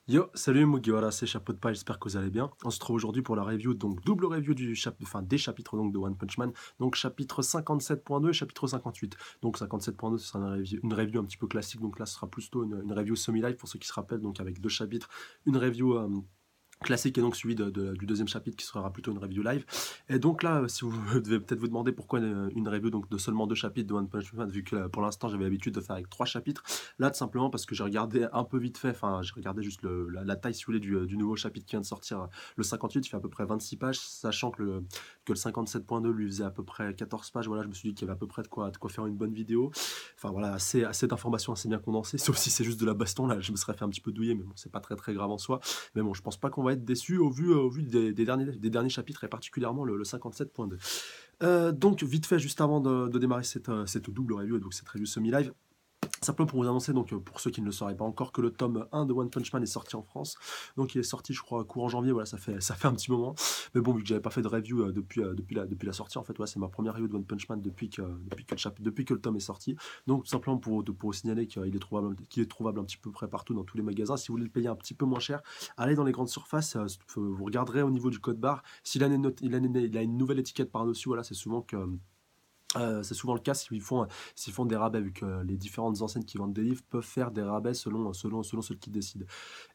Yo, salut Mugiwara, c'est Chapeau de Paille, j'espère que vous allez bien. On se trouve aujourd'hui pour la review, donc double review des chapitres donc, de One Punch Man. Donc chapitre 57.2 et chapitre 58. Donc 57.2, ce sera une review un petit peu classique, donc là ce sera plutôt une review semi-live pour ceux qui se rappellent, donc avec deux chapitres, une review classique et donc suivi du deuxième chapitre qui sera plutôt une review live. Et donc là, si vous devez peut-être vous demander pourquoi une review donc de seulement deux chapitres de One Punch Man, vu que pour l'instant j'avais l'habitude de faire avec trois chapitres, là tout simplement parce que j'ai regardé un peu vite fait, enfin j'ai regardé juste la taille si vous voulez du nouveau chapitre qui vient de sortir, le 58, il fait à peu près 26 pages, sachant que le 57.2 lui faisait à peu près 14 pages, voilà, je me suis dit qu'il y avait à peu près de quoi faire une bonne vidéo. Enfin voilà, assez d'informations assez bien condensées, sauf si c'est juste de la baston, là je me serais fait un petit peu douiller, mais bon, c'est pas très très grave en soi. Mais bon, je pense pas qu'on va être déçu au vu des derniers chapitres et particulièrement le 57.2. Donc, vite fait, juste avant de démarrer cette double review, donc cette review semi-live, simplement pour vous annoncer, donc pour ceux qui ne le sauraient pas encore, que le tome 1 de One Punch Man est sorti en France. Donc il est sorti, je crois, courant janvier, voilà, ça fait un petit moment. Mais bon, vu que j'avais pas fait de review depuis la sortie, en fait, ouais, c'est ma première review de One Punch Man depuis que le tome est sorti. Donc tout simplement pour vous signaler qu'il est trouvable un petit peu près partout dans tous les magasins. Si vous voulez le payer un petit peu moins cher, allez dans les grandes surfaces, vous regarderez au niveau du code barre. S'il a il a une nouvelle étiquette par-dessus, voilà, c'est souvent le cas s'ils font des rabais, vu que les différentes enseignes qui vendent des livres peuvent faire des rabais selon ceux qui décident.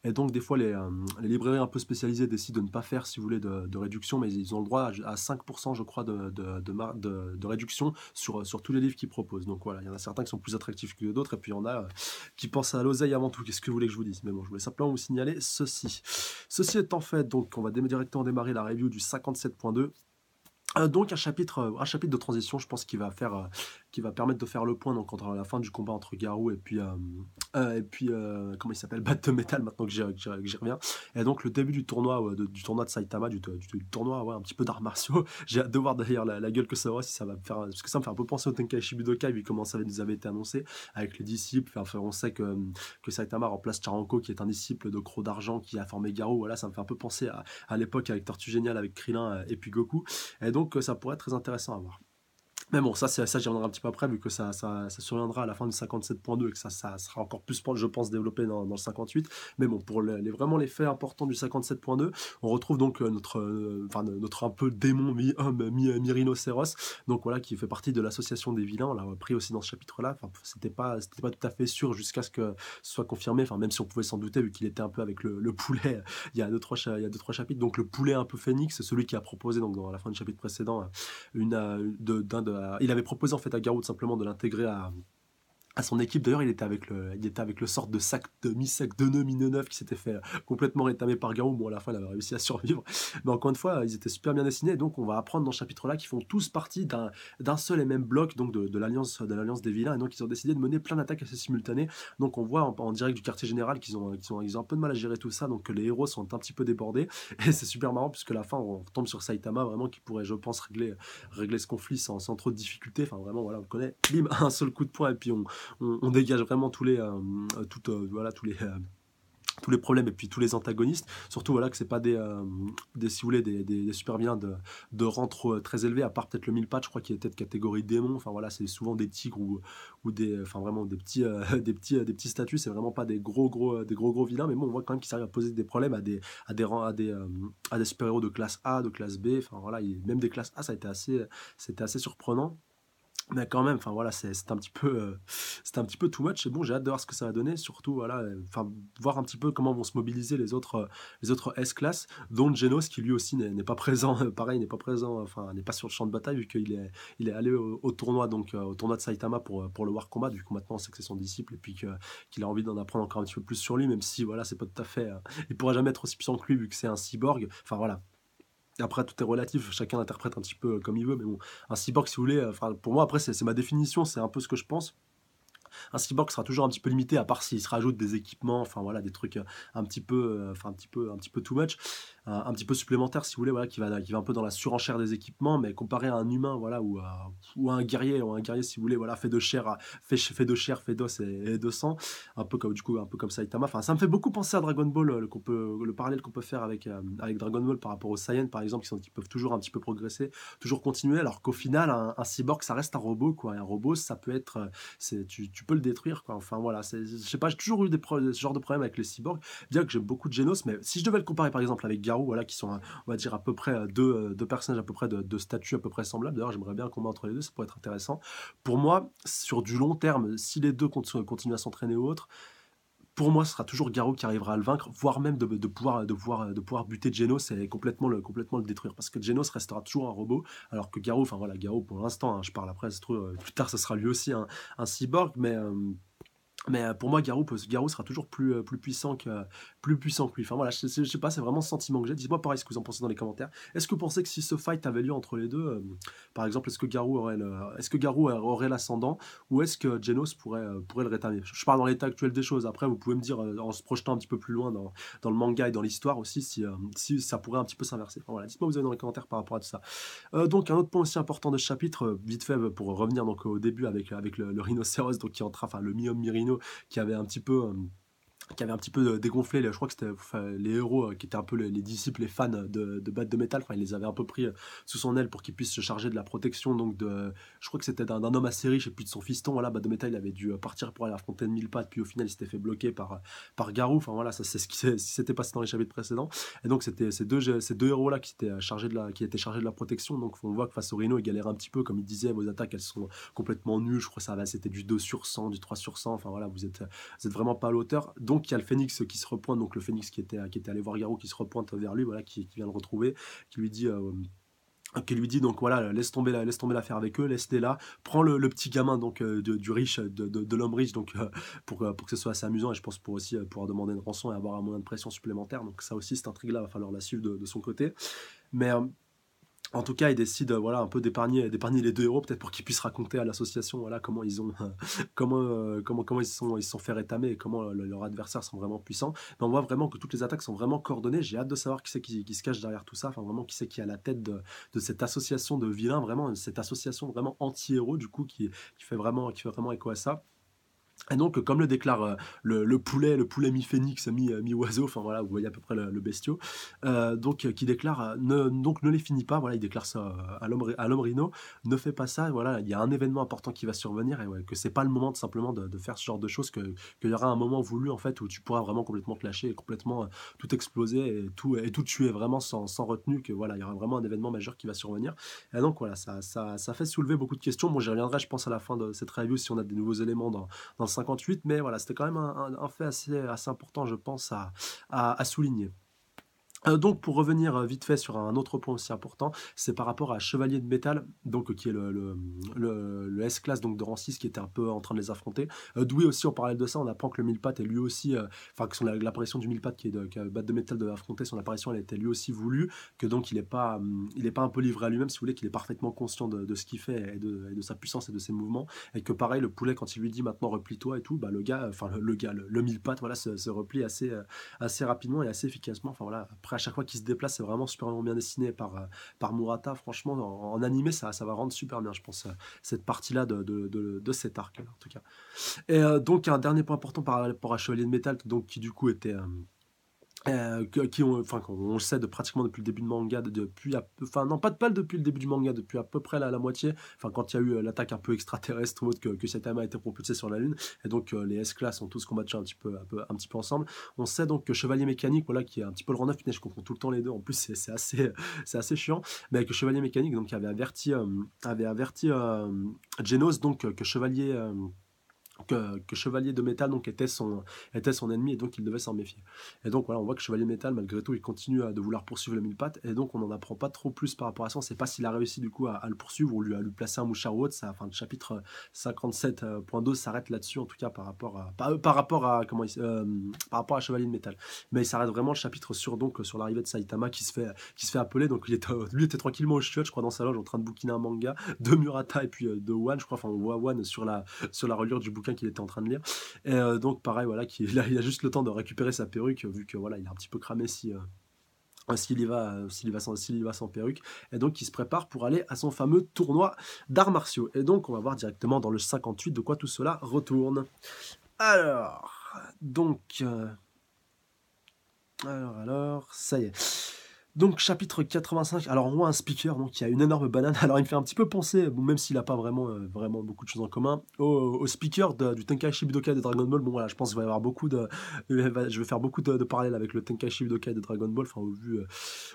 Et donc, des fois, les librairies un peu spécialisées décident de ne pas faire, si vous voulez, de réduction, mais ils ont le droit à 5%, je crois, de réduction sur tous les livres qu'ils proposent. Donc voilà, il y en a certains qui sont plus attractifs que d'autres, et puis il y en a qui pensent à l'oseille avant tout. Qu'est-ce que vous voulez que je vous dise? Mais bon, je voulais simplement vous signaler ceci. Ceci étant fait, donc on va directement démarrer la review du 57.2. Donc un chapitre de transition, je pense qui va permettre de faire le point donc entre la fin du combat entre Garou et puis comment il s'appelle, Bat de Métal, maintenant que j'y reviens. Et donc le début du tournoi, du tournoi de Saitama, du tournoi, ouais, un petit peu d'arts martiaux. J'ai hâte de voir d'ailleurs la gueule que ça aura, si ça va me faire, parce que ça me fait un peu penser au Tenkaichi Budokai, vu comment ça nous avait été annoncé avec les disciples. Enfin, on sait que Saitama remplace Charanko, qui est un disciple de Croc d'Argent qui a formé Garou. Voilà, ça me fait un peu penser à l'époque avec Tortue Géniale, avec Krillin, et puis Goku. Et donc, ça pourrait être très intéressant à voir. Mais bon, ça j'y reviendrai un petit peu après, vu que ça surviendra à la fin du 57.2 et que ça sera encore plus, je pense, développé dans le 58. Mais bon, pour vraiment les faits importants du 57.2, on retrouve donc notre un peu démon mi-homme, mi-rhinocéros, donc voilà, qui fait partie de l'association des vilains. On l'a pris aussi dans ce chapitre-là. Enfin, c'était pas tout à fait sûr jusqu'à ce que ce soit confirmé, enfin, même si on pouvait s'en douter, vu qu'il était un peu avec le poulet il y a deux, trois chapitres. Donc le poulet un peu phénix, c'est celui qui a proposé, donc dans la fin du chapitre précédent, il avait proposé en fait à Garou simplement de l'intégrer à son équipe. D'ailleurs, il était avec le sort de sac de mi-sac de nœud, mi-neuf qui s'était fait complètement rétamer par Garou. Bon, à la fin, il avait réussi à survivre. Mais encore une fois, ils étaient super bien dessinés. Donc, on va apprendre dans ce chapitre-là qu'ils font tous partie d'un seul et même bloc, donc de l'alliance des vilains. Et donc, ils ont décidé de mener plein d'attaques assez simultanées. Donc, on voit en direct du quartier général qu'ils ont un peu de mal à gérer tout ça. Donc, que les héros sont un petit peu débordés. Et c'est super marrant, puisque à la fin, on tombe sur Saitama, vraiment, qui pourrait, je pense, régler ce conflit sans trop de difficultés. Enfin, vraiment, voilà, on le connaît. Bim, un seul coup de poing, et puis on dégage vraiment voilà, tous les problèmes et puis tous les antagonistes. Surtout voilà, que c'est pas si vous voulez, des super vilains de rang très élevé, à part peut-être le mille patch, je crois qu'il était de catégorie démon. Enfin voilà, c'est souvent des tigres ou enfin vraiment des petits, des petits statuts. C'est vraiment pas des gros vilains, mais bon, on voit quand même qu'ils arrivent à poser des problèmes à des super-héros de classe A, de classe B. Enfin voilà, même des classes A, c'était assez surprenant. Mais quand même, enfin voilà, c'était un petit peu too much. Et bon, j'ai hâte de voir ce que ça va donner. Surtout, voilà, enfin, voir un petit peu comment vont se mobiliser les autres S-Class, dont Genos, qui lui aussi n'est pas présent, pareil, n'est pas présent, enfin, n'est pas sur le champ de bataille, vu qu'il est allé au tournoi, donc au tournoi de Saitama pour le War Combat. Du coup, maintenant, on sait que c'est son disciple, et puis qu'il a envie d'en apprendre encore un petit peu plus sur lui, même si, voilà, c'est pas tout à fait. Il pourra jamais être aussi puissant que lui, vu que c'est un cyborg. Enfin, voilà. Après, tout est relatif, chacun interprète un petit peu comme il veut, mais bon, un cyborg, si vous voulez, enfin, pour moi, après, c'est ma définition, c'est un peu ce que je pense. Un cyborg sera toujours un petit peu limité, à part s'il se rajoute des équipements, enfin voilà, des trucs enfin un petit peu too much, un petit peu supplémentaire, si vous voulez, voilà, qui va un peu dans la surenchère des équipements, mais comparé à un humain, voilà, ou à un guerrier, si vous voulez, voilà, fait d'os et de sang, un peu comme, du coup, un peu comme Saitama. Enfin, ça me fait beaucoup penser à Dragon Ball, le parallèle qu'on peut faire avec Dragon Ball par rapport aux Saiyans, par exemple, qui peuvent toujours un petit peu progresser, toujours continuer, alors qu'au final, un cyborg, ça reste un robot, quoi. Et un robot, ça peut être, tu peux le détruire, quoi. Enfin voilà, je sais pas, j'ai toujours eu ce genre de problème avec les cyborgs, bien que j'aime beaucoup de Genos, mais si je devais le comparer par exemple avec Garou, voilà, qui sont, on va dire à peu près deux personnages à peu près de statut à peu près semblables, d'ailleurs j'aimerais bien un combat entre les deux, ça pourrait être intéressant. Pour moi, sur du long terme, si les deux continuent à s'entraîner ou autre, pour moi, ce sera toujours Garou qui arrivera à le vaincre, voire même de pouvoir buter Genos et complètement le détruire. Parce que Genos restera toujours un robot, alors que Garou, enfin voilà, Garou pour l'instant, hein, je parle après, ça se trouve, plus tard, ce sera lui aussi un cyborg, mais pour moi, Garou sera toujours plus puissant que lui. Enfin voilà, je sais pas, c'est vraiment ce sentiment que j'ai. Dites-moi pareil ce que vous en pensez dans les commentaires. Est-ce que vous pensez que si ce fight avait lieu entre les deux, par exemple, est-ce que Garou aurait l'ascendant ou est-ce que Genos pourrait le rétablir? Je parle dans l'état actuel des choses. Après, vous pouvez me dire, en se projetant un petit peu plus loin dans le manga et dans l'histoire aussi, si ça pourrait un petit peu s'inverser. Enfin, voilà, dites-moi vous avez dans les commentaires par rapport à tout ça. Donc un autre point aussi important de ce chapitre, vite fait pour revenir donc au début avec le rhinocéros donc qui entra, enfin le Miom Mirino qui avait un petit peu dégonflé, je crois que c'était enfin, les héros qui étaient un peu les disciples, les fans de Bat de Métal, enfin il les avait un peu pris sous son aile pour qu'il puisse se charger de la protection, donc je crois que c'était d'un homme assez riche et puis de son fiston, voilà, Bat de Métal il avait dû partir pour aller affronter de mille pattes, puis au final il s'était fait bloquer par Garou, enfin voilà, ça c'est ce qui s'était passé dans les chapitres précédents, et donc c'était ces deux héros là qui étaient chargés de la protection, donc on voit que face au Rhino il galère un petit peu, comme il disait, vos attaques elles sont complètement nulles, je crois que c'était du 2 sur 100, du 3 sur 100, enfin voilà, vous êtes vraiment pas à l'auteur. Donc il y a le Phénix qui se repointe, donc le Phénix qui était allé voir Garou, qui se repointe vers lui, voilà, qui vient le retrouver, qui lui dit donc voilà, laisse tomber l'affaire avec eux, laisse-les là, prends le petit gamin donc du riche, de l'homme riche, donc pour que ce soit assez amusant, et je pense pour aussi pouvoir demander une rançon et avoir un moyen de pression supplémentaire, donc ça aussi cette intrigue là va falloir la suivre de son côté, mais en tout cas, il décide, voilà, un peu d'épargner les deux héros, peut-être pour qu'ils puissent raconter à l'association, voilà, comment ils ont, comment ils se sont fait rétamer et comment leurs adversaires sont vraiment puissants. Mais on voit vraiment que toutes les attaques sont vraiment coordonnées. J'ai hâte de savoir qui c'est qui se cache derrière tout ça. Enfin, vraiment, qui c'est qui est à la tête de cette association de vilains, vraiment, cette association vraiment anti-héros, du coup, qui fait vraiment écho à ça. Et donc, comme le déclare le poulet mi-phénix, mi-oiseau, enfin voilà, vous voyez à peu près le bestiau, donc qui déclare, ne les finit pas, voilà, il déclare ça à l'homme rhino, ne fais pas ça, voilà, il y a un événement important qui va survenir, et ouais, que c'est pas le moment simplement de faire ce genre de choses, qu'il y aura un moment voulu en fait où tu pourras vraiment complètement te lâcher et complètement tout exploser et tout tuer vraiment sans retenue, que voilà, il y aura vraiment un événement majeur qui va survenir. Et donc voilà, ça fait soulever beaucoup de questions. Bon, j'y reviendrai, je pense, à la fin de cette review si on a des nouveaux éléments dans le 58, mais voilà, c'était quand même un fait assez important, je pense, à souligner. Donc pour revenir vite fait sur un autre point aussi important, c'est par rapport à Chevalier de Métal, donc qui est le S-Class donc de rang 6 qui était un peu en train de les affronter. D'où aussi en parallèle de ça, on apprend que le Mille-Pattes est lui aussi, enfin que l'apparition du Mille-Pattes que Bat de Métal devait affronter, son apparition elle était lui aussi voulue, que donc il est pas un peu livré à lui-même, si vous voulez, qu'il est parfaitement conscient de ce qu'il fait et de sa puissance et de ses mouvements, et que pareil, le poulet quand il lui dit maintenant replie-toi et tout, bah le gars, enfin le Mille-Pattes, voilà, se replie assez rapidement et assez efficacement. Enfin voilà, après à chaque fois qu'il se déplace, c'est vraiment super bien dessiné par Murata. Franchement, en animé, ça va rendre super bien, je pense, cette partie-là de cet arc, en tout cas. Et donc, un dernier point important par rapport à Chevalier de Métal, donc, qui du coup était enfin, on le sait pratiquement depuis le début du manga, enfin non pas depuis le début du manga, depuis à peu près la moitié, enfin quand il y a eu l'attaque un peu extraterrestre ou autre, que Saitama a été propulsé sur la Lune, et donc les S-Class ont tous combattu un petit peu ensemble. On sait donc que Chevalier Mécanique, voilà, qui est un petit peu le rang 9, je confonds tout le temps les deux, en plus c'est assez chiant, mais que Chevalier Mécanique donc avait averti Genos, donc que Chevalier de Métal donc était son ennemi, et donc il devait s'en méfier. Et donc voilà, on voit que Chevalier de Métal, malgré tout, il continue de vouloir poursuivre le Mille-Pattes, et donc on n'en apprend pas trop plus par rapport à ça. On ne sait pas s'il a réussi du coup à le poursuivre ou à lui placer un mouchard ou autre. Ça, enfin, le chapitre 57.2 s'arrête là-dessus, en tout cas par rapport à Chevalier de Métal. Mais il s'arrête vraiment le chapitre sur l'arrivée de Saitama qui se fait appeler. Donc lui était tranquillement au chiottes, je crois, dans sa loge en train de bouquiner un manga de Murata et puis de One, je crois. Enfin, on voit One sur la reliure du bouquin qu'il était en train de lire. Et donc pareil, voilà, il a juste le temps de récupérer sa perruque, vu que voilà, il est un petit peu cramé s'il y va sans perruque, et donc il se prépare pour aller à son fameux tournoi d'arts martiaux. Et donc on va voir directement dans le 58 de quoi tout cela retourne. Alors, donc, ça y est. Donc chapitre 85, alors on voit un speaker donc qui a une énorme banane, alors il me fait un petit peu penser, bon, même s'il a pas vraiment beaucoup de choses en commun, au speaker du Tenkaichi Budokai de Dragon Ball. Bon voilà, je pense qu'il va y avoir je vais faire beaucoup de parallèles avec le Tenkaichi Budokai de Dragon Ball, enfin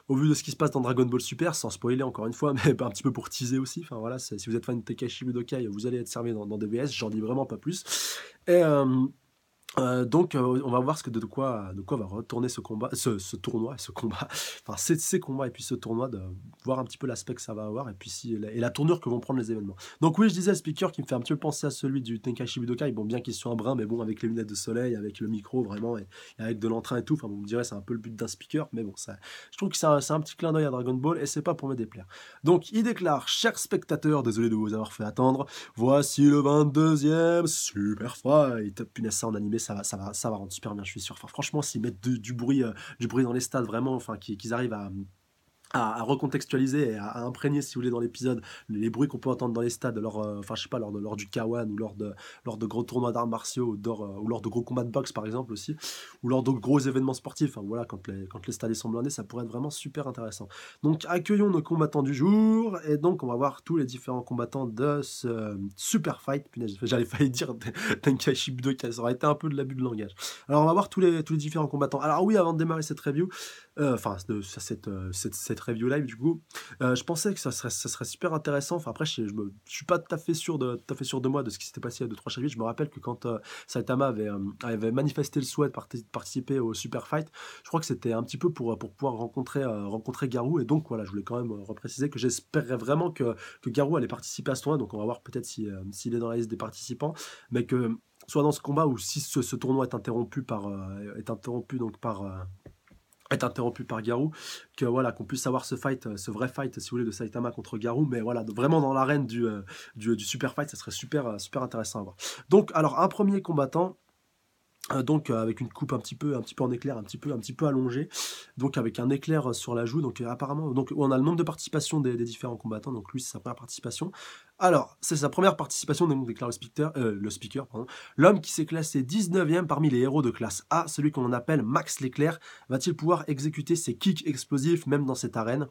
au vu de ce qui se passe dans Dragon Ball Super, sans spoiler encore une fois, mais un petit peu pour teaser aussi, enfin voilà, si vous êtes fan de Tenkaichi Budokai, vous allez être servi dans DBS, j'en dis vraiment pas plus. Et donc, on va voir de quoi va retourner ce combat, ce tournoi, ce combat, enfin ces combats et puis ce tournoi, de voir un petit peu l'aspect que ça va avoir et puis et la tournure que vont prendre les événements. Donc oui, je disais le speaker qui me fait un petit peu penser à celui du Tenkaichi Budokai, bon bien qu'il soit un brin, mais bon avec les lunettes de soleil, avec le micro vraiment et avec de l'entrain et tout, enfin vous me direz c'est un peu le but d'un speaker, mais bon ça, je trouve que c'est un petit clin d'œil à Dragon Ball et c'est pas pour me déplaire. Donc il déclare: chers spectateurs, désolé de vous avoir fait attendre. Voici le 22e Super Fight. Punaise, ça en animé, ça va rendre super bien, je suis sûr. Enfin, franchement, s'ils mettent du bruit dans les stades, vraiment, enfin, qu'ils arrivent à recontextualiser et à imprégner, si vous voulez, dans l'épisode, les bruits qu'on peut entendre dans les stades, enfin, je sais pas, lors du K1 ou lors de gros tournois d'arts martiaux ou lors de gros combats de boxe, par exemple, aussi, ou lors de gros événements sportifs. Enfin, voilà, quand les stades sont blindés, ça pourrait être vraiment super intéressant. Donc, accueillons nos combattants du jour, et donc, on va voir tous les différents combattants de ce super fight. Punaise, j'allais failli dire Tenkaichi Budokai, ça aurait été un peu de l'abus de langage. Alors, on va voir tous les différents combattants. Alors, oui, avant de démarrer cette review, cette review live du coup, je pensais que ça serait super intéressant. Enfin après je suis pas tout à fait sûr de moi de ce qui s'était passé il y a 2-3 chapitres. Je me rappelle que quand Saitama avait manifesté le souhait de participer au Super Fight, je crois que c'était un petit peu pour pouvoir rencontrer Garou, et donc voilà, je voulais quand même repréciser que j'espérais vraiment que Garou allait participer à ce tournoi. Donc on va voir peut-être s'il est dans la liste des participants, mais que soit dans ce combat ou si ce tournoi est interrompu par Garou, que voilà, qu'on puisse avoir ce vrai fight, si vous voulez, de Saitama contre Garou, mais voilà, vraiment dans l'arène du super fight, ça serait super intéressant à voir. Donc, alors, un premier combattant, donc avec une coupe un petit peu en éclair, un petit peu allongée, donc avec un éclair sur la joue, donc apparemment, donc on a le nombre de participations des différents combattants, donc lui c'est sa première participation. Alors, c'est sa première participation, donc déclare le speaker, pardon. L'homme qui s'est classé 19e parmi les héros de classe A, celui qu'on appelle Max l'éclair, va-t-il pouvoir exécuter ses kicks explosifs même dans cette arène?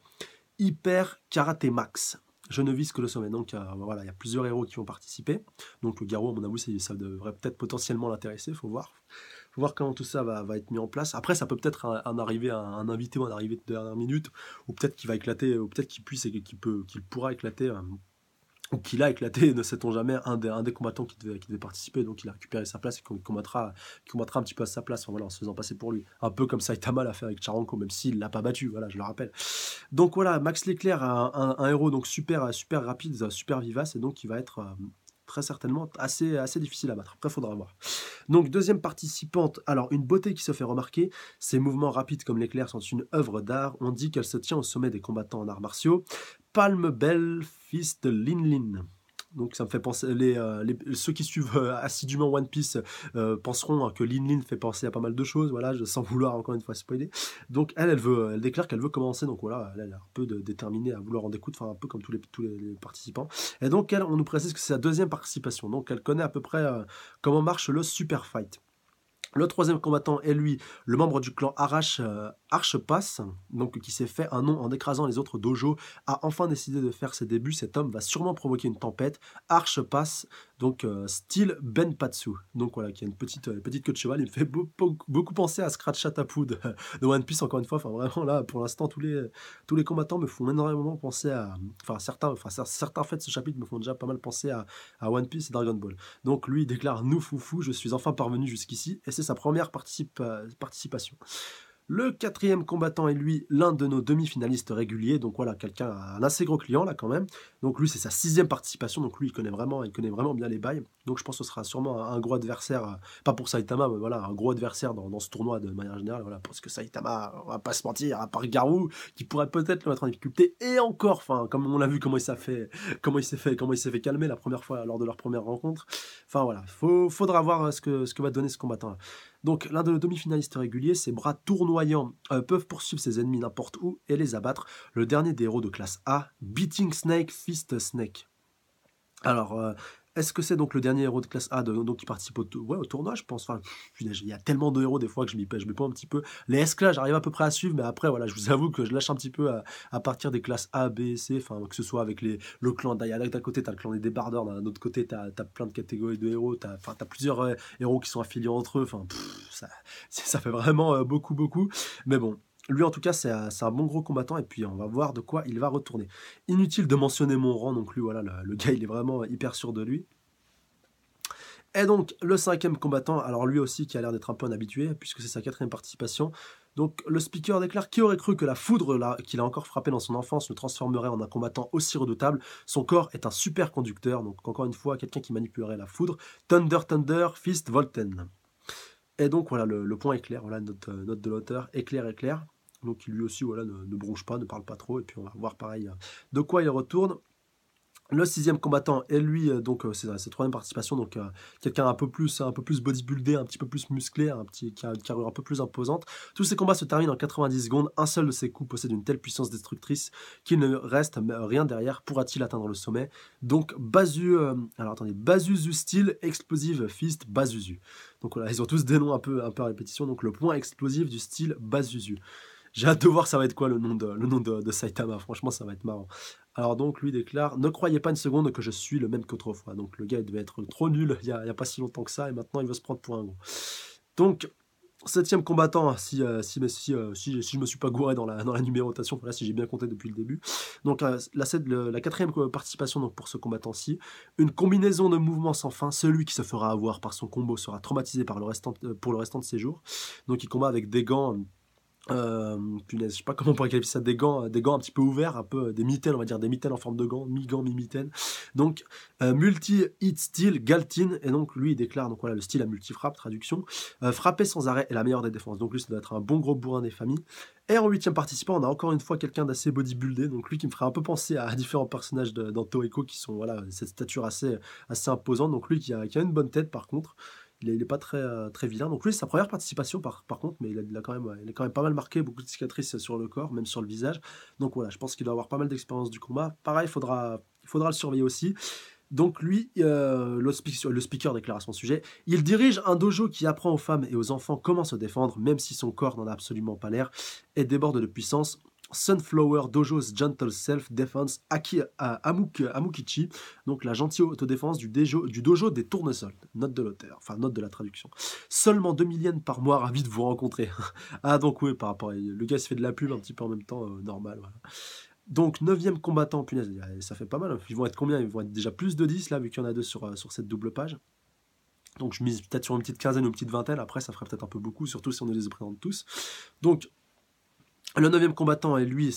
Hyper Karaté Max. Je ne vise que le sommet. Donc voilà, il y a plusieurs héros qui vont participer. Donc le Garou, à mon avis, ça devrait peut-être potentiellement l'intéresser. Il faut voir comment tout ça va être mis en place. Après, ça peut peut-être un invité ou un arrivé de dernière minute, ou peut-être qu'il va éclater, ou peut-être qu'il pourra éclater. Ou qu'il a éclaté, ne sait-on jamais, un des combattants qui devait participer, donc il a récupéré sa place et qu'il combattra un petit peu à sa place, enfin, voilà, en se faisant passer pour lui. Un peu comme Saitama l'a fait avec Charanko, même s'il ne l'a pas battu, voilà, je le rappelle. Donc voilà, Max Leclerc a un héros donc super rapide, super vivace, et donc il va être très certainement assez difficile à battre. Après, il faudra voir. Donc deuxième participante, alors une beauté qui se fait remarquer, ses mouvements rapides comme l'éclair sont une œuvre d'art, on dit qu'elle se tient au sommet des combattants en arts martiaux. Palme Belle, fils de Lin Lin. Donc ça me fait penser, ceux qui suivent assidûment One Piece penseront que Lin Lin fait penser à pas mal de choses, voilà, sans vouloir encore une fois spoiler. Donc elle déclare qu'elle veut commencer, donc voilà, elle est un peu déterminée à vouloir en découdre, enfin un peu comme tous les participants. Et donc elle, on nous précise que c'est sa deuxième participation, donc elle connaît à peu près comment marche le Super Fight. Le troisième combattant est lui, le membre du clan Archepass, donc qui s'est fait un nom en écrasant les autres dojos, a enfin décidé de faire ses débuts. Cet homme va sûrement provoquer une tempête. Archepass, donc style Benpatsu. Donc voilà, qui a une petite queue de cheval. Il me fait beaucoup penser à Scratch Tapu de One Piece, encore une fois. Enfin vraiment là, pour l'instant, tous les combattants me font énormément penser à... certains faits de ce chapitre me font déjà pas mal penser à One Piece et Dragon Ball. Donc lui, il déclare: nous foufou, je suis enfin parvenu jusqu'ici, et c'est sa première participation. Le quatrième combattant est lui l'un de nos demi-finalistes réguliers, donc voilà, quelqu'un, un assez gros client là quand même. Donc lui c'est sa 6e participation, donc lui il connaît vraiment bien les bails. Donc je pense que ce sera sûrement un gros adversaire, pas pour Saitama, mais voilà, un gros adversaire dans ce tournoi de manière générale. Voilà, parce que Saitama, on va pas se mentir, à part Garou, qui pourrait peut-être le mettre en difficulté, et encore, enfin comme on l'a vu comment il s'est fait calmer la première fois lors de leur première rencontre. Enfin voilà, faudra voir ce que va donner ce combattant-là. Donc l'un de nos demi-finalistes réguliers, ses bras tournoyants peuvent poursuivre ses ennemis n'importe où et les abattre. Le dernier des héros de classe A, Beating Snake, Fist Snake. Alors, Est-ce que c'est donc le dernier héros de classe A donc qui participe ouais, au tournoi, je pense. Enfin, punaise, il y a tellement de héros des fois que je m'y perds un petit peu. Les S là, j'arrive à peu près à suivre, mais après, voilà, je vous avoue que je lâche un petit peu à partir des classes A, B, C, enfin, que ce soit avec le clan d'Ayala, d'un côté, tu as le clan des débardeurs, d'un autre côté, tu as plein de catégories de héros, enfin, t'as plusieurs héros qui sont affiliés entre eux, enfin, ça fait vraiment beaucoup, beaucoup. Mais bon. Lui, en tout cas, c'est un bon gros combattant, et puis on va voir de quoi il va retourner. Inutile de mentionner mon rang, donc lui, voilà, le gars, il est vraiment hyper sûr de lui. Et donc, le cinquième combattant, alors lui aussi qui a l'air d'être un peu un habitué, puisque c'est sa quatrième participation. Donc, le speaker déclare: qui aurait cru que la foudre qu'il a encore frappée dans son enfance le transformerait en un combattant aussi redoutable. Son corps est un super conducteur, donc encore une fois, quelqu'un qui manipulerait la foudre. Thunder, Thunder, Fist, Volten. Et donc, voilà, le point est clair, voilà, note de l'auteur, éclair, éclair. Donc, lui aussi, voilà, ne bronche pas, ne parle pas trop, et puis on va voir pareil de quoi il retourne. Le sixième combattant est lui, donc c'est sa troisième participation, donc quelqu'un un peu plus bodybuildé, un petit peu plus musclé, qui a une carrure un peu plus imposante. Tous ces combats se terminent en 90 secondes. Un seul de ses coups possède une telle puissance destructrice qu'il ne reste rien derrière. Pourra-t-il atteindre le sommet? Donc alors attendez, Bazuzu Steel, Explosive Fist, Bazuzu. Donc voilà, ils ont tous des noms un peu à répétition. Donc le point explosif du style Bazuzu. J'ai hâte de voir ça va être quoi le nom de Saitama. Franchement, ça va être marrant. Alors donc, lui déclare: ne croyez pas une seconde que je suis le même qu'autrefois. Donc le gars, il devait être trop nul il y a pas si longtemps que ça, et maintenant il veut se prendre pour un gros. Donc, septième combattant, si je me suis pas gouré dans la numérotation, voilà, si j'ai bien compté depuis le début. Donc la quatrième participation donc, pour ce combattant-ci, une combinaison de mouvements sans fin. Celui qui se fera avoir par son combo sera traumatisé pour le restant de ses jours. Donc il combat avec des gants. Punaise, je sais pas comment on pourrait qualifier ça, des gants un petit peu ouverts, un peu des mitaines, on va dire des mitaines en forme de gants, mi-gants, mi-mitaines. Donc, multi-hit style, Galtin, et donc lui il déclare, donc voilà, le style à multi-frappe, traduction, frapper sans arrêt est la meilleure des défenses. Donc lui, ça doit être un bon gros bourrin des familles. Et en huitième participant, on a encore une fois quelqu'un d'assez bodybuildé, donc lui qui me ferait un peu penser à différents personnages dans Toriko qui sont, voilà, cette stature assez imposante. Donc lui qui a une bonne tête par contre. Il n'est pas très vilain. Donc lui, c'est sa première participation par contre, mais il est quand même pas mal marqué, beaucoup de cicatrices sur le corps, même sur le visage. Donc voilà, je pense qu'il doit avoir pas mal d'expérience du combat. Pareil, il faudra le surveiller aussi. Donc lui, le speaker déclare à son sujet: il dirige un dojo qui apprend aux femmes et aux enfants comment se défendre, même si son corps n'en a absolument pas l'air, et déborde de puissance. Sunflower Dojo's Gentle Self-Defense Amukichi, donc la gentille autodéfense du dojo des tournesols. Note de l'auteur, enfin note de la traduction. Seulement 2000 yens par mois, ravi de vous rencontrer. Ah donc oui, par rapport le gars se fait de la pub un petit peu en même temps, normal, voilà. Donc 9e combattant, punaise, ça fait pas mal. Ils vont être combien? Ils vont être déjà plus de 10 là, vu qu'il y en a deux sur cette double page. Donc je mise peut-être sur une petite quinzaine ou une petite vingtaine. Après, ça ferait peut-être un peu beaucoup, surtout si on les présente tous. Donc le 9e combattant est lui,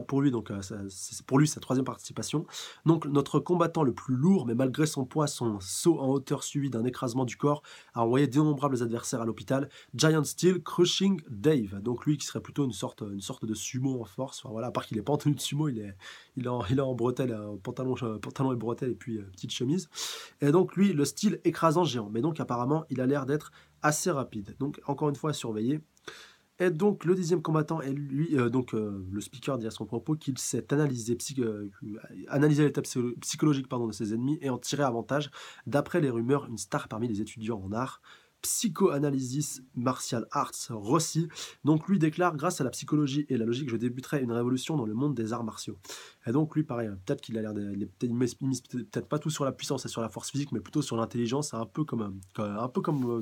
pour lui, donc c'est pour lui sa troisième participation. Donc notre combattant le plus lourd, mais malgré son poids, son saut en hauteur suivi d'un écrasement du corps, a envoyé d'innombrables adversaires à l'hôpital. Giant Steel Crushing Dave. Donc lui qui serait plutôt une sorte de sumo en force. Enfin, voilà, à part qu'il n'est pas en tenue de sumo, il est en bretelles, pantalon et bretelles et puis petite chemise. Et donc lui, le style écrasant géant. Mais donc apparemment, il a l'air d'être assez rapide. Donc encore une fois à surveiller. Et donc le 10e combattant est lui, le speaker dit à son propos qu'il sait analyser l'état psychologique de ses ennemis et en tirer avantage. D'après les rumeurs, une star parmi les étudiants en art. Psychoanalysis Martial Arts Rossi. Donc lui déclare: grâce à la psychologie et la logique, je débuterai une révolution dans le monde des arts martiaux. Et donc lui pareil, peut-être qu'il a l'air il mise peut-être pas tout sur la puissance et sur la force physique, mais plutôt sur l'intelligence, un peu comme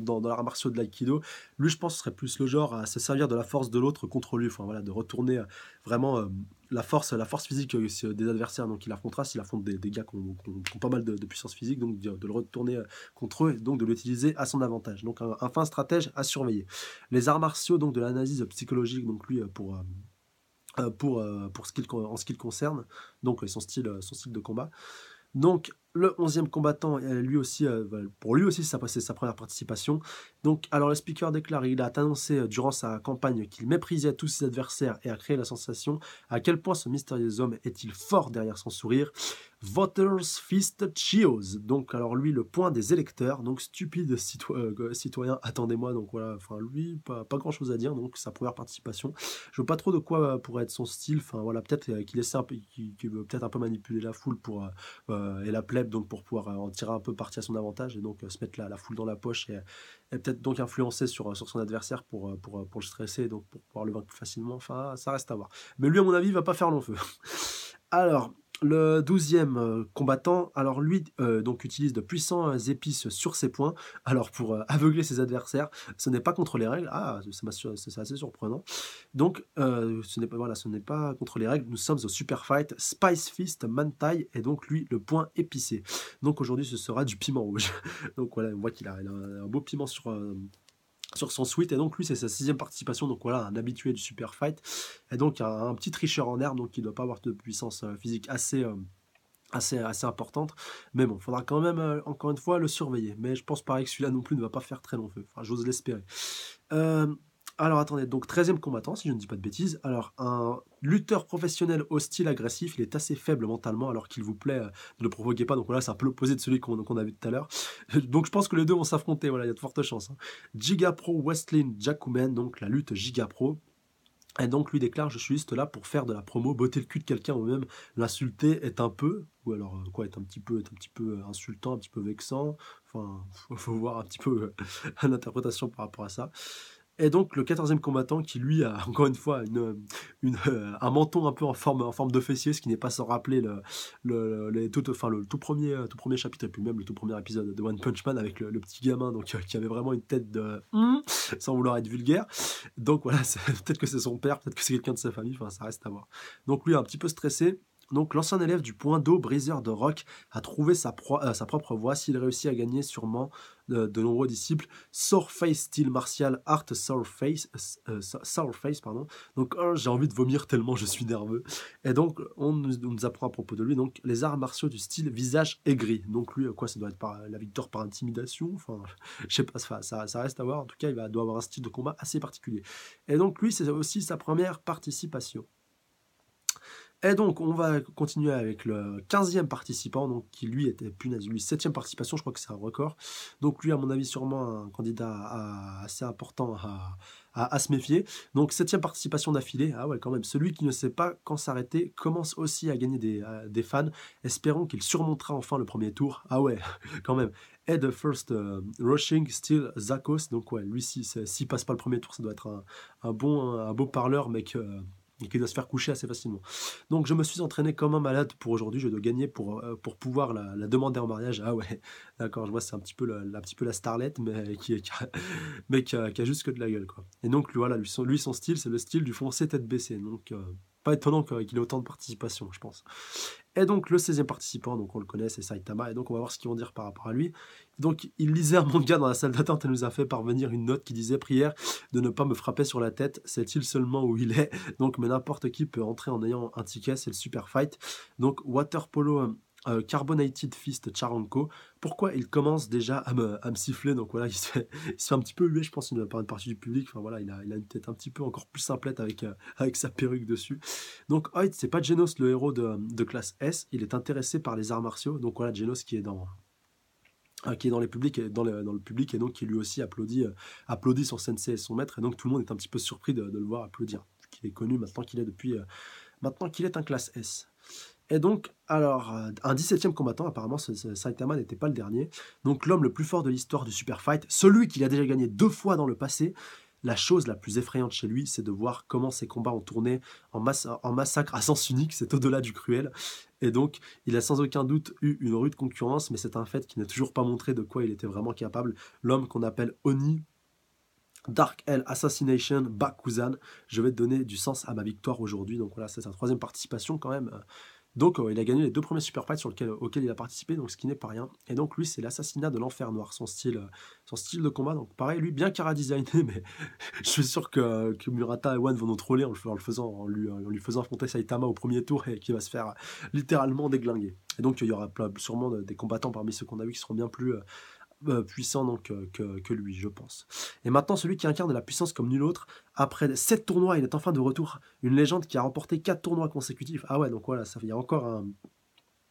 dans l'art martiaux de l'aïkido. Lui, je pense, serait plus le genre à se servir de la force de l'autre contre lui, enfin voilà, de retourner vraiment la force physique des adversaires donc il affrontera, s'il affronte des gars qui ont pas mal de puissance physique, donc de le retourner contre eux et donc de l'utiliser à son avantage. Donc un fin stratège à surveiller. Les arts martiaux, donc de l'analyse psychologique, donc lui en ce qui le concerne, donc son style de combat. Donc, le 11e combattant, lui aussi, pour lui aussi, c'est sa première participation. Donc, alors le speaker déclare: il a annoncé durant sa campagne qu'il méprisait tous ses adversaires et a créé la sensation. À quel point ce mystérieux homme est-il fort derrière son sourire? Voters Fist Chios. Donc, alors lui, le point des électeurs. Donc, stupide citoyen, attendez-moi. Donc, voilà, enfin, lui, pas grand-chose à dire. Donc, sa première participation. Je vois pas trop de quoi pourrait être son style. Enfin, voilà, peut-être qu'il essaie un peu, qu'il veut peut-être un peu manipuler la foule et la plèbe, donc pour pouvoir en tirer un peu parti à son avantage et donc se mettre la foule dans la poche et peut-être donc influencer sur son adversaire pour le stresser, donc pour pouvoir le vaincre plus facilement. Enfin, ça reste à voir. Mais lui, à mon avis, il va pas faire long feu. Alors, le 12e combattant, alors lui, donc utilise de puissants épices sur ses points, alors pour aveugler ses adversaires, ce n'est pas contre les règles, c'est assez surprenant, donc ce n'est pas contre les règles, nous sommes au Super Fight, Spice Fist Mantai, et donc lui, le point épicé, donc aujourd'hui ce sera du piment rouge, donc voilà, on voit qu'il a un beau piment sur son suite, et donc lui c'est sa 6e participation, donc voilà, un habitué du Super Fight, et donc un petit tricheur en herbe, donc qui ne doit pas avoir de puissance physique assez importante, mais bon, il faudra quand même encore une fois le surveiller, mais je pense pareil que celui-là non plus ne va pas faire très long feu, enfin j'ose l'espérer. Euh, alors attendez, donc 13e combattant, si je ne dis pas de bêtises. Alors un lutteur professionnel au style agressif, il est assez faible mentalement, alors qu'il vous plaît, ne le provoquez pas. Donc voilà, c'est un peu l'opposé de celui qu'on a vu tout à l'heure. Donc je pense que les deux vont s'affronter, voilà, il y a de fortes chances. Hein. Giga Pro Wrestling Jakumen, donc la lutte Giga Pro. Et donc lui déclare: je suis juste là pour faire de la promo, botter le cul de quelqu'un ou même l'insulter est un peu, ou alors quoi, est un petit peu insultant, un petit peu vexant. Enfin, faut voir un petit peu l'interprétation par rapport à ça. Et donc le 14e combattant qui lui a encore une fois un menton un peu en forme de fessier, ce qui n'est pas sans rappeler le tout premier chapitre et puis même le tout premier épisode de One Punch Man avec le petit gamin donc qui avait vraiment une tête de sans vouloir être vulgaire. Donc voilà, peut-être que c'est son père, peut-être que c'est quelqu'un de sa famille, enfin ça reste à voir. Donc lui est un petit peu stressé. Donc l'ancien élève du point d'eau briseur de rock a trouvé sa propre voie s'il réussit à gagner sûrement de nombreux disciples. Sourface style martial art Sourface pardon. Donc j'ai envie de vomir tellement je suis nerveux. Et donc on nous apprend à propos de lui donc les arts martiaux du style visage aigri. Donc lui quoi, ça doit être la victoire par intimidation. Enfin je sais pas, ça reste à voir. En tout cas doit avoir un style de combat assez particulier. Et donc lui c'est aussi sa première participation. Et donc, on va continuer avec le 15e participant, donc, qui lui était, punaise, lui, 7e participation, je crois que c'est un record. Donc, lui, à mon avis, sûrement un candidat assez important à se méfier. Donc, 7e participation d'affilée, ah ouais, quand même. Celui qui ne sait pas quand s'arrêter commence aussi à gagner des fans. Espérons qu'il surmontera enfin le premier tour. Ah ouais, quand même. Et the first rushing still Zakos. Donc, ouais, lui, s'il passe pas le premier tour, ça doit être un beau parleur, mec. Et qui doit se faire coucher assez facilement. Donc je me suis entraîné comme un malade pour aujourd'hui, je dois gagner pour pouvoir la demander en mariage. Ah ouais, d'accord, je vois c'est un petit peu la starlette, mais qui a juste que de la gueule, quoi. Et donc voilà, son style, c'est le style du foncé tête baissée. Donc pas étonnant qu'il ait autant de participation, je pense. Et donc le 16e participant, donc on le connaît, c'est Saitama, et donc on va voir ce qu'ils vont dire par rapport à lui. Donc il lisait un manga dans la salle d'attente et nous a fait parvenir une note qui disait: prière de ne pas me frapper sur la tête, c'est-il seulement où il est. Donc mais n'importe qui peut entrer en ayant un ticket, c'est le Super Fight. Donc Water Polo Carbonated Fist Charanko. Pourquoi il commence déjà à me siffler? Donc voilà, il se fait un petit peu huer, je pense, par une partie du public. Enfin voilà, il a une tête un petit peu encore plus simplette avec sa perruque dessus. Donc Hoyt, c'est pas Genos le héros de classe S, il est intéressé par les arts martiaux. Donc voilà, Genos qui est dans les publics, dans le public et donc qui lui aussi applaudit son sensei et son maître. Et donc tout le monde est un petit peu surpris de le voir applaudir, qu'il est connu maintenant qu'il est un classe S. Et donc, alors, un 17e combattant, apparemment, Saitama n'était pas le dernier. Donc, l'homme le plus fort de l'histoire du Super Fight, celui qu'il a déjà gagné 2 fois dans le passé. La chose la plus effrayante chez lui, c'est de voir comment ses combats ont tourné en massacre à sens unique, c'est au-delà du cruel. Et donc, il a sans aucun doute eu une rude concurrence, mais c'est un fait qui n'a toujours pas montré de quoi il était vraiment capable. L'homme qu'on appelle Oni, Dark Hell Assassination Bakuzan. Je vais te donner du sens à ma victoire aujourd'hui. Donc voilà, c'est sa 3e participation quand même. Donc il a gagné les 2 premiers Super Fights auxquels il a participé, donc ce qui n'est pas rien. Et donc lui, c'est l'assassinat de l'enfer noir, son style de combat. Donc pareil, lui, bien chara-designé, mais je suis sûr que Murata et One vont nous troller en lui faisant affronter Saitama au premier tour et qui va se faire littéralement déglinguer. Et donc il y aura sûrement des combattants parmi ceux qu'on a vus qui seront bien plus puissant donc, que lui, je pense. Et maintenant, celui qui incarne la puissance comme nul autre, après 7 tournois, il est enfin de retour. Une légende qui a remporté 4 tournois consécutifs. Ah ouais, donc voilà, il y a encore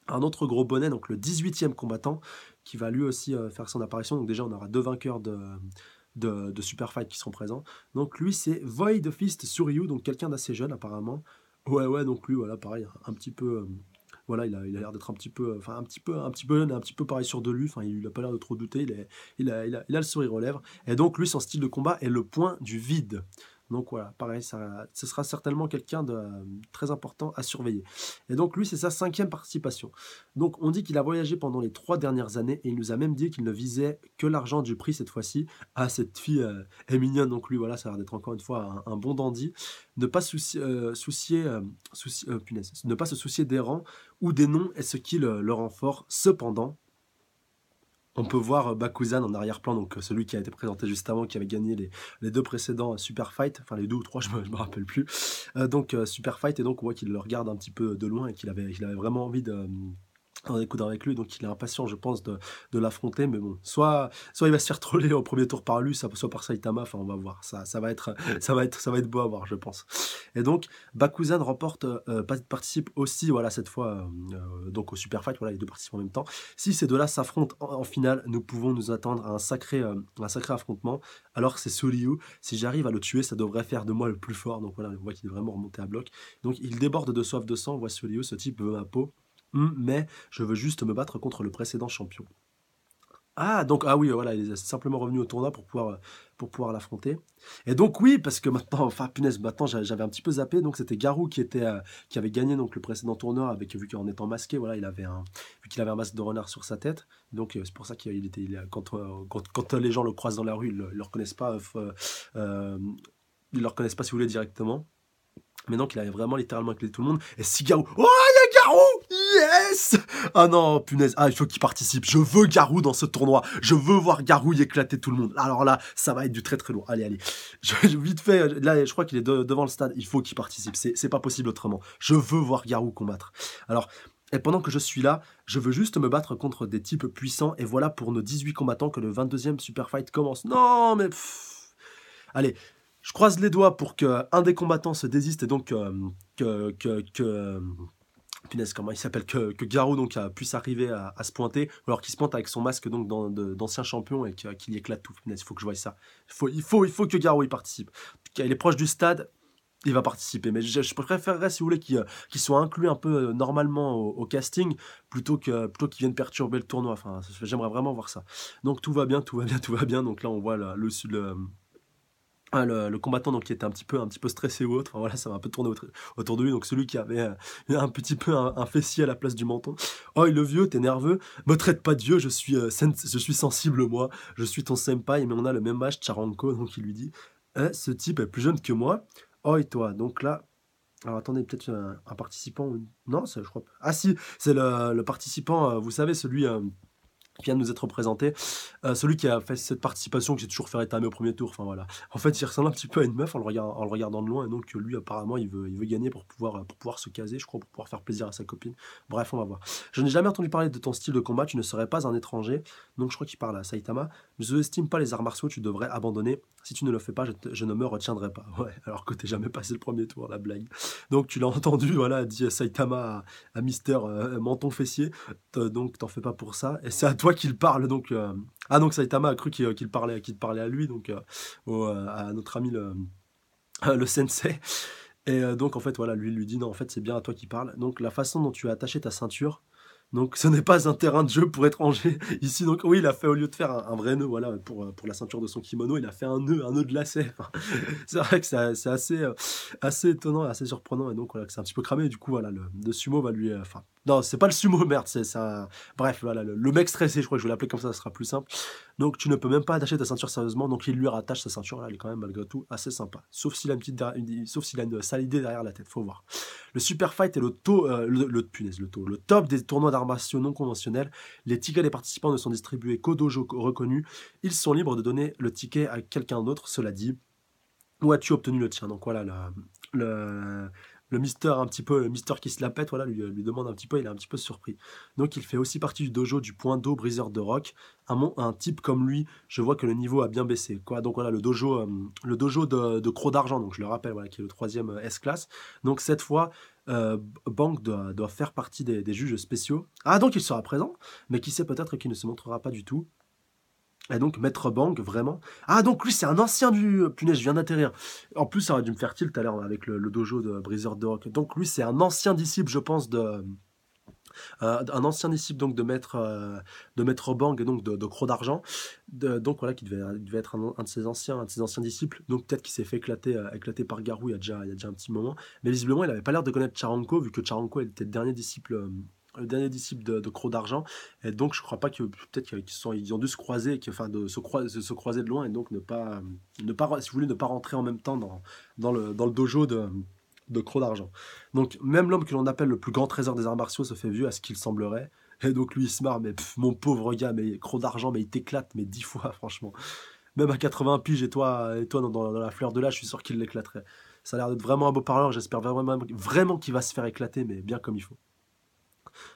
un autre gros bonnet, donc le 18e combattant, qui va lui aussi faire son apparition. Donc déjà, on aura deux vainqueurs de Super Fight qui seront présents. Donc lui, c'est Void Fist Suryu, donc quelqu'un d'assez jeune apparemment. Ouais, ouais, donc lui, voilà, pareil, un petit peu... voilà, il a l'air d'être un petit peu, enfin un petit peu jeune, et un petit peu pareil sûr de lui. Enfin, il a pas l'air de trop douter. Il a le sourire aux lèvres. Et donc lui, son style de combat est le point du vide. Donc voilà, pareil, ce sera certainement quelqu'un de très important à surveiller. Et donc lui, c'est sa 5e participation. Donc on dit qu'il a voyagé pendant les 3 dernières années et il nous a même dit qu'il ne visait que l'argent du prix cette fois-ci. Ah, cette fille est mignonne, donc lui, voilà, ça a l'air d'être encore une fois un bon dandy. Ne pas punaise, ne pas se soucier des rangs ou des noms est ce qui le rend fort. Cependant, on peut voir Bakuzan en arrière-plan, donc celui qui a été présenté juste avant, qui avait gagné les deux précédents Super Fight, enfin les deux ou trois, je me rappelle plus. Donc Super Fight, et donc on voit qu'il le regarde un petit peu de loin et qu'il avait vraiment envie d'en découdre avec lui, donc il est impatient, je pense, de l'affronter. Mais bon, soit il va se faire troller au premier tour par lui, soit par Saitama. Enfin, on va voir. Ça va être, ça va être beau à voir, je pense. Et donc, Bakuzan participe aussi, voilà, cette fois, donc au Super Fight. Voilà, les deux participent en même temps. Si ces deux-là s'affrontent en finale, nous pouvons nous attendre à un sacré affrontement. Alors, c'est Suliu. Si j'arrive à le tuer, ça devrait faire de moi le plus fort. Donc voilà, on voit qu'il est vraiment remonté à bloc. Donc, il déborde de soif de sang. Voit Suliu, ce type veut ma peau. Mais je veux juste me battre contre le précédent champion. Ah, donc, ah oui, voilà, il est simplement revenu au tournoi pour pouvoir l'affronter. Et donc, oui, parce que maintenant, enfin, punaise, maintenant, j'avais un petit peu zappé, donc c'était Garou qui avait gagné donc, le précédent tournoi, vu qu'en étant masqué, voilà, vu qu'il avait un masque de renard sur sa tête, donc c'est pour ça quand les gens le croisent dans la rue, ils le reconnaissent pas, ils le reconnaissent pas, si vous voulez, directement. Mais donc, il avait vraiment littéralement éclaté tout le monde. Et si Garou... Oh, il y a Garou! Yes! Ah non, punaise. Ah, il faut qu'il participe. Je veux Garou dans ce tournoi. Je veux voir Garou y éclater tout le monde. Alors là, ça va être du très très lourd. Allez, allez. Vite fait, là, je crois qu'il est devant le stade. Il faut qu'il participe. C'est pas possible autrement. Je veux voir Garou combattre. Alors... Et pendant que je suis là, je veux juste me battre contre des types puissants. Et voilà pour nos 18 combattants que le 22e Super Fight commence. Non, mais... Allez, je croise les doigts pour qu'un des combattants se désiste et donc punaise, comment il s'appelle, que Garou donc puisse arriver à se pointer, ou alors qu'il se pointe avec son masque donc d'ancien champion et qu'il y éclate tout. Punaise, il faut que je voie ça. Il faut que Garou y participe. Il est proche du stade, il va participer. Mais je préférerais, si vous voulez, qu'il soit inclus un peu normalement au casting plutôt qu'il vienne perturber le tournoi. Enfin, j'aimerais vraiment voir ça. Donc tout va bien, tout va bien, tout va bien. Donc là, on voit le combattant donc, qui était un petit peu stressé ou autre. Enfin, voilà, ça va un peu tourner autour de lui. Donc celui qui avait un petit peu un fessier à la place du menton. Oh, le vieux, t'es nerveux? Me traite pas de vieux, je suis sensible moi. Je suis ton senpai, mais on a le même âge, Charanko. Donc il lui dit, ce type est plus jeune que moi. Oh, et toi? Donc là, alors attendez, peut-être un participant. Non, je crois pas. Ah si, c'est le participant, vous savez, celui qui vient de nous être présenté, celui qui a fait cette participation que j'ai toujours fait rétamer au premier tour. Enfin voilà. En fait, il ressemble un petit peu à une meuf en le regardant de loin, et donc lui apparemment il veut gagner pour pouvoir se caser, je crois, pour pouvoir faire plaisir à sa copine. Bref, on va voir. Je n'ai jamais entendu parler de ton style de combat, tu ne serais pas un étranger. Donc je crois qu'il parle à Saitama. Je n'estime pas les arts martiaux, tu devrais abandonner. Si tu ne le fais pas, je ne me retiendrai pas. Ouais, alors que t'es jamais passé le premier tour, la blague. Donc tu l'as entendu, voilà, dit Saitama à Mister Menton Fessier. Donc t'en fais pas pour ça. Et c'est à toi qu'il parle. Donc, ah, donc Saitama a cru qu'il te parlait à lui, donc à notre ami le sensei. Et donc en fait, voilà, lui dit non, en fait, c'est bien à toi qu'il parle. Donc la façon dont tu as attaché ta ceinture. Donc ce n'est pas un terrain de jeu pour étrangers. Ici, donc oui, il a fait, au lieu de faire un vrai nœud, voilà, pour la ceinture de son kimono, il a fait un nœud de lacet. Enfin, c'est vrai que c'est assez étonnant et assez surprenant. Et donc voilà, que c'est un petit peu cramé. Et du coup, voilà, le sumo va lui. Enfin, non, c'est pas le sumo, merde, c'est un. Bref, voilà, le mec stressé, je crois que je vais l'appeler comme ça sera plus simple. Donc tu ne peux même pas attacher ta ceinture sérieusement. Donc il lui rattache sa ceinture, là, elle est quand même malgré tout assez sympa. Sauf s'il a sauf s'il a une sale idée derrière la tête, faut voir. Le Super Fight est punaise, le top des tournois d'arts martiaux non conventionnels. Les tickets des participants ne sont distribués qu'aux dojo reconnus. Ils sont libres de donner le ticket à quelqu'un d'autre, cela dit. Où as-tu obtenu le tien? Donc voilà, le, le Mister un petit peu, le Mister qui se la pète, voilà, lui demande un petit peu, il est un petit peu surpris. Donc il fait aussi partie du dojo du point d'eau briseur de rock. Un type comme lui, je vois que le niveau a bien baissé. Quoi. Donc voilà, le dojo de Croc d'Argent, donc je le rappelle, voilà, qui est le troisième S-Class. Donc cette fois, Bang doit faire partie des juges spéciaux. Ah, donc il sera présent, mais qui sait, peut-être qu'il ne se montrera pas du tout. Et donc, Maître Bang, vraiment. Ah, donc lui, c'est un ancien du. Punaise, je viens d'atterrir. En plus, ça aurait dû me faire tilt tout à l'heure avec le dojo de Briseur de Rock. Donc, lui, c'est un ancien disciple, je pense, un ancien disciple donc de Maître Bang et donc de Croc d'Argent. Donc, voilà, qui devait être un de ses anciens disciples. Donc, peut-être qu'il s'est fait éclater par Garou il y a déjà un petit moment. Mais visiblement, il n'avait pas l'air de connaître Charanko, vu que Charanko était le dernier disciple de Croc d'Argent. Et donc, je crois pas que peut-être ils ont dû se croiser, enfin se croiser de loin et donc si vous voulez, ne pas rentrer en même temps dans le dojo de Croc d'Argent. Donc, même l'homme que l'on appelle le plus grand trésor des arts martiaux se fait vieux à ce qu'il semblerait. Et donc, lui, il se marre, mais mon pauvre gars, mais Croc d'Argent, mais il t'éclate, mais 10 fois, franchement. Même à 80 piges, et toi dans la fleur de l'âge, je suis sûr qu'il l'éclaterait. Ça a l'air d'être vraiment un beau parleur, j'espère vraiment qu'il va se faire éclater, mais bien comme il faut.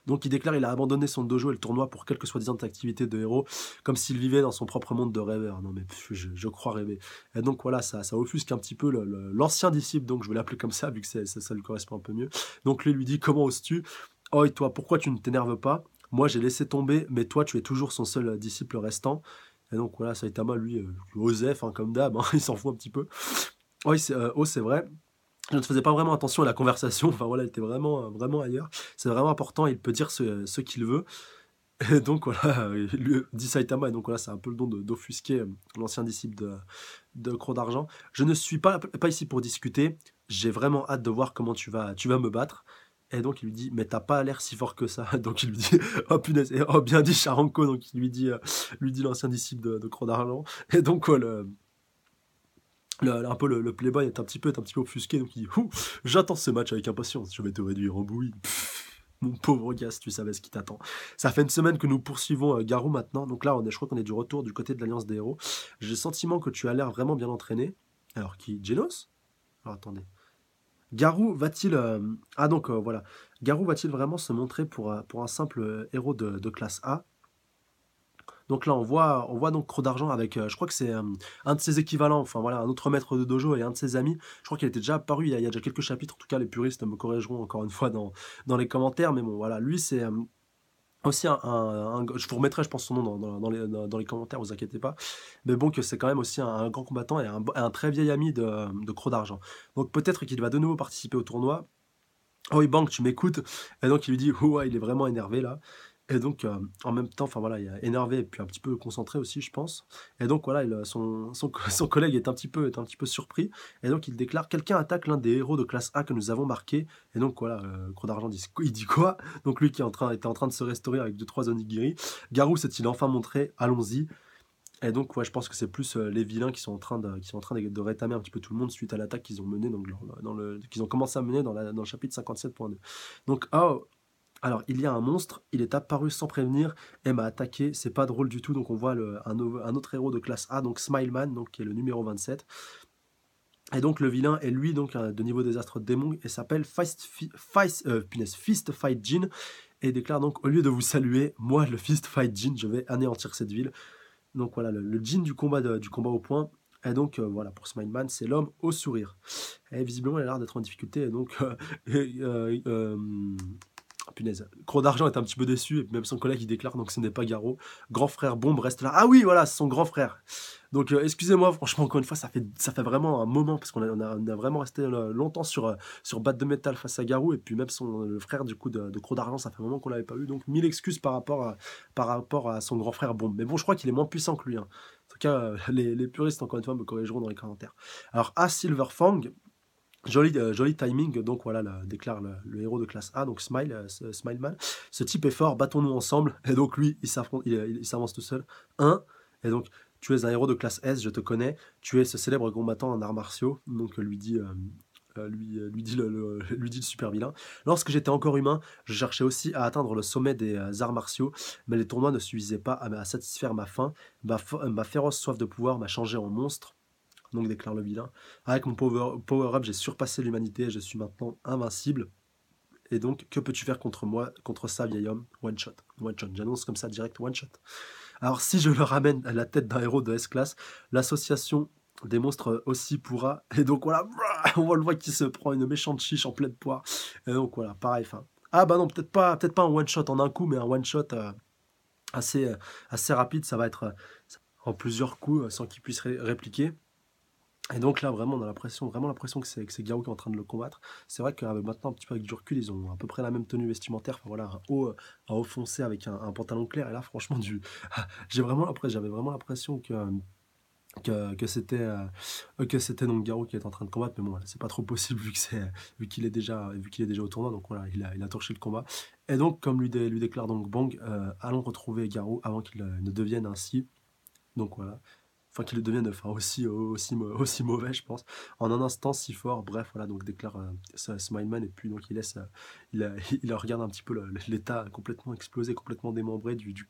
Donc il déclare qu'il a abandonné son dojo et le tournoi pour quelques soi-disant activités de héros, comme s'il vivait dans son propre monde de rêveur. Non mais je crois rêver. Et donc voilà, ça offusque un petit peu l'ancien disciple, donc je vais l'appeler comme ça, vu que ça lui correspond un peu mieux. Donc lui dit, comment oses-tu? Oh, et toi, pourquoi tu ne t'énerves pas? Moi j'ai laissé tomber, mais toi tu es toujours son seul disciple restant. Et donc voilà, Saitama, lui, Osef, hein, comme d'hab, hein, il s'en fout un petit peu. C'est vrai. Je ne faisais pas vraiment attention à la conversation, enfin voilà, elle était vraiment ailleurs. C'est vraiment important, il peut dire ce qu'il veut. Et donc voilà, lui dit Saitama, et donc voilà, c'est un peu le don d'offusquer l'ancien disciple de Croc d'Argent. Je ne suis pas ici pour discuter, j'ai vraiment hâte de voir comment tu vas me battre. Et donc il lui dit, mais t'as pas l'air si fort que ça. Donc il lui dit, oh punaise, oh bien dit Charanko, donc il lui dit l'ancien disciple de Croc d'Argent. Et donc voilà, un peu le playboy est un petit peu offusqué, donc il dit, ouh, j'attends ce match avec impatience, je vais te réduire en bouillie. Mon pauvre gars, si tu savais ce qui t'attend. Ça fait une semaine que nous poursuivons Garou maintenant, donc là je crois qu'on est du retour du côté de l'Alliance des Héros. J'ai le sentiment que tu as l'air vraiment bien entraîné. Alors qui? Genos? Alors attendez. Garou va-t-il... Ah donc voilà. Garou va-t-il vraiment se montrer pour un simple héros de classe A? Donc là, on voit donc Croc d'Argent avec, je crois que c'est un de ses équivalents, enfin voilà, un autre maître de dojo et un de ses amis. Je crois qu'il était déjà apparu il y a déjà quelques chapitres. En tout cas, les puristes me corrigeront encore une fois dans les commentaires. Mais bon, voilà, lui, c'est aussi je vous remettrai, je pense, son nom dans les commentaires, vous inquiétez pas. Mais bon, que c'est quand même aussi un grand combattant et un très vieil ami de Croc d'Argent. Donc peut-être qu'il va de nouveau participer au tournoi. Oh oui, Bang, tu m'écoutes? Et donc il lui dit, ouais, il est vraiment énervé là. Et donc en même temps, enfin voilà, il est énervé et puis un petit peu concentré aussi, je pense. Et donc voilà, son collègue est un petit peu surpris. Et donc il déclare, quelqu'un attaque l'un des héros de classe A que nous avons marqué. Et donc voilà, Croc d'Argent il dit quoi? Donc lui qui était en train de se restaurer avec 2-3 onigiri. Garou s'est-il enfin montré? Allons-y. Et donc, ouais, je pense que c'est plus les vilains qui sont en train de rétamer un petit peu tout le monde suite à l'attaque qu'ils ont menée qu'ils ont commencé à mener dans le chapitre 57.2. Donc, oh, alors il y a un monstre, il est apparu sans prévenir et m'a attaqué. C'est pas drôle du tout. Donc on voit un autre héros de classe A, donc Smileman, donc qui est le numéro 27. Et donc le vilain est lui donc de niveau désastre démon et s'appelle Fist Fight Jin et déclare donc, au lieu de vous saluer, moi le Fist Fight Jin, je vais anéantir cette ville. Donc voilà, le djinn du combat au point. Et donc voilà, pour Smileman, c'est l'homme au sourire. Et visiblement, il a l'air d'être en difficulté. Et donc, punaise, Croc d'Argent est un petit peu déçu. Et même son collègue, il déclare donc ce n'est pas Garou. Grand frère Bombe reste là. Ah oui, voilà, c'est son grand frère. Donc excusez-moi, franchement, encore une fois, ça fait vraiment un moment. Parce qu'on a vraiment resté longtemps sur Batte de Métal face à Garou. Et puis même le frère du coup de Croc d'Argent, ça fait un moment qu'on l'avait pas eu. Donc mille excuses par rapport à son grand frère Bombe. Mais bon, je crois qu'il est moins puissant que lui, hein. En tout cas, les puristes, encore une fois, me corrigeront dans les commentaires. Alors, à Silverfang, joli timing, donc voilà, déclare le héros de classe A, donc Smileman. Ce type est fort, battons-nous ensemble. Et donc lui, il s'avance tout seul. Et donc, tu es un héros de classe S, je te connais. Tu es ce célèbre combattant en arts martiaux. Donc lui dit le super vilain. Lorsque j'étais encore humain, je cherchais aussi à atteindre le sommet des arts martiaux, mais les tournois ne suffisaient pas à satisfaire ma faim. Ma féroce soif de pouvoir m'a changé en monstre. Donc déclare le vilain. Avec mon power-up, j'ai surpassé l'humanité et je suis maintenant invincible. Et donc, que peux-tu faire contre moi, contre ça, vieil homme? One shot. One shot. J'annonce comme ça direct, one shot. Alors, si je le ramène à la tête d'un héros de S-Class, l'association des monstres aussi pourra. Et donc voilà, on voit le voit qui se prend une méchante chiche en pleine poire. Et donc voilà, pareil. Enfin, ah bah non, peut-être pas un one shot en un coup, mais un one shot assez, assez rapide. Ça va être en plusieurs coups sans qu'il puisse répliquer. Et donc là, vraiment, on a vraiment l'impression que c'est Garou qui est en train de le combattre. C'est vrai que maintenant, un petit peu avec du recul, ils ont à peu près la même tenue vestimentaire. Enfin voilà, un haut foncé avec un pantalon clair. Et là, franchement, j'avais vraiment l'impression que c'était donc Garou qui est en train de combattre. Mais bon, voilà, c'est pas trop possible vu qu'il est déjà au tournoi. Donc voilà, il a torché le combat. Et donc, comme lui déclare donc Bang, allons retrouver Garou avant qu'il ne devienne ainsi. Donc voilà, enfin qu'il devienne enfin, aussi mauvais, je pense, en un instant si fort. Bref, voilà, donc déclare Smileman, et puis donc il laisse, il regarde un petit peu l'état complètement explosé, complètement démembré du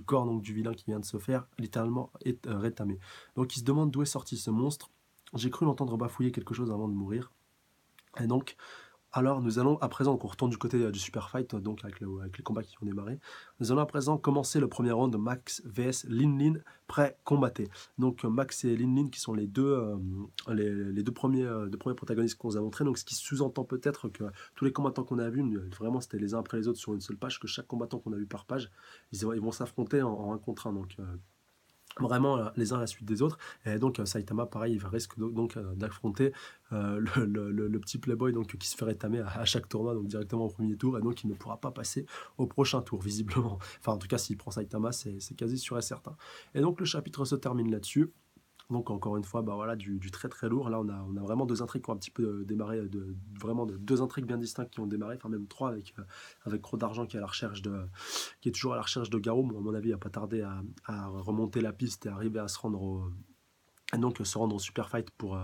corps donc du vilain qui vient de se faire littéralement rétamer. Donc il se demande d'où est sorti ce monstre. J'ai cru l'entendre bafouiller quelque chose avant de mourir. Et donc, alors, nous allons à présent, donc on retourne du côté du Super Fight, donc avec les combats qui ont démarré. Nous allons à présent commencer le premier round de Max vs Lin Lin, prêt, combatté. Donc Max et Lin Lin qui sont les deux premiers protagonistes qu'on nous a montrés. Donc ce qui sous-entend peut-être que tous les combattants qu'on a vus, vraiment c'était les uns après les autres sur une seule page, que chaque combattant qu'on a vu par page, ils vont s'affronter en un contre un. Donc vraiment les uns à la suite des autres. Et donc Saitama, pareil, il risque donc d'affronter le petit Playboy donc, qui se ferait tamer à chaque tournoi, donc directement au premier tour, et donc il ne pourra pas passer au prochain tour, visiblement. Enfin, en tout cas, s'il prend Saitama, c'est quasi sûr et certain. Et donc le chapitre se termine là-dessus. Donc encore une fois, bah voilà, du très très lourd. Là, on a vraiment deux intrigues qui ont un petit peu démarré, vraiment deux intrigues bien distinctes qui ont démarré, enfin même trois avec Croc d'Argent qui est toujours à la recherche de Garou. Bon, à mon avis, il n'a pas tardé à remonter la piste et arriver à se rendre et donc se rendre au Super Fight pour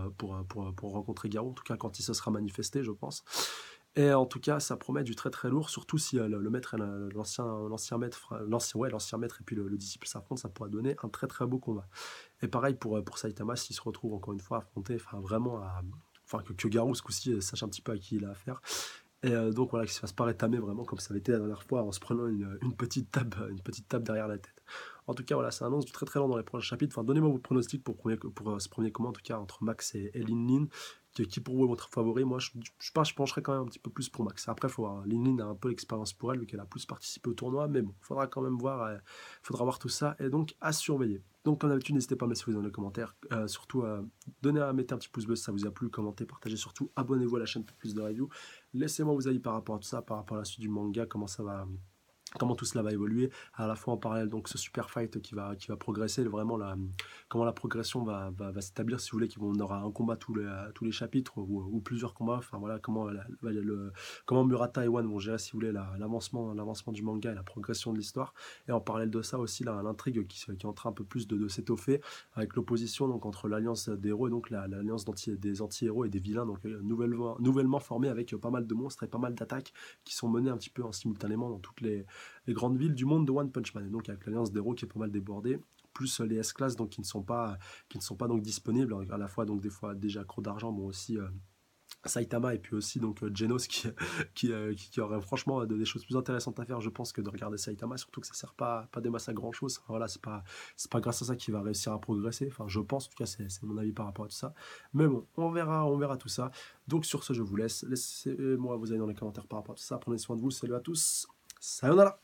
rencontrer Garou, en tout cas quand il se sera manifesté, je pense. Et en tout cas, ça promet du très très lourd, surtout si le maître, l'ancien maître, l'ancien maître et puis le disciple s'affrontent, ça pourrait donner un très très beau combat. Et pareil pour Saitama, s'il se retrouve encore une fois affronté, enfin vraiment enfin que Garou ce coup-ci sache un petit peu à qui il a affaire. Et donc voilà, qu'il se fasse pas rétamer vraiment comme ça avait été la dernière fois en se prenant une petite tape derrière la tête. En tout cas, voilà, ça annonce du très très long dans les prochains chapitres. Enfin, donnez-moi vos pronostics pour ce premier combat, en tout cas, entre Max et Lin Lin. Qui pour vous est votre favori? Moi, je pencherais quand même un petit peu plus pour Max. Après, faut voir. Lin Lin a un peu l'expérience pour elle, vu qu'elle a plus participé au tournoi. Mais bon, faudra quand même voir. Faudra voir tout ça. Et donc, à surveiller. Donc, comme d'habitude, n'hésitez pas à me laisser dans les commentaires. Surtout, mettez un petit pouce bleu si ça vous a plu. Commentez, partagez surtout. Abonnez-vous à la chaîne pour plus de reviews. Laissez-moi vos avis par rapport à tout ça, par rapport à la suite du manga, comment tout cela va évoluer, à la fois en parallèle donc ce super fight qui va progresser, vraiment comment la progression va s'établir, si vous voulez, on aura un combat tous les chapitres ou plusieurs combats, enfin voilà, comment Murata et One vont gérer, si vous voulez, l'avancement du manga et la progression de l'histoire. Et en parallèle de ça aussi, l'intrigue qui est en train un peu plus de s'étoffer, avec l'opposition donc entre l'alliance des héros et donc l'alliance des anti-héros et des vilains, donc nouvellement formée avec pas mal de monstres et pas mal d'attaques qui sont menées un petit peu en simultanément dans toutes les grandes villes du monde de One Punch Man. Et donc avec l'alliance d'héros qui est pas mal débordée, plus les S-Class donc qui ne sont pas donc disponibles, à la fois donc des fois déjà Croc d'Argent, bon aussi Saitama, et puis aussi donc Genos qui aurait franchement des choses plus intéressantes à faire, je pense, que de regarder Saitama, surtout que ça sert pas des masses à grand chose. Enfin, voilà, c'est pas grâce à ça qu'il va réussir à progresser, enfin je pense, en tout cas c'est mon avis par rapport à tout ça, mais bon, on verra tout ça. Donc sur ce, je vous laisse, laissez-moi vous aller dans les commentaires par rapport à tout ça, prenez soin de vous, salut à tous, sayonara.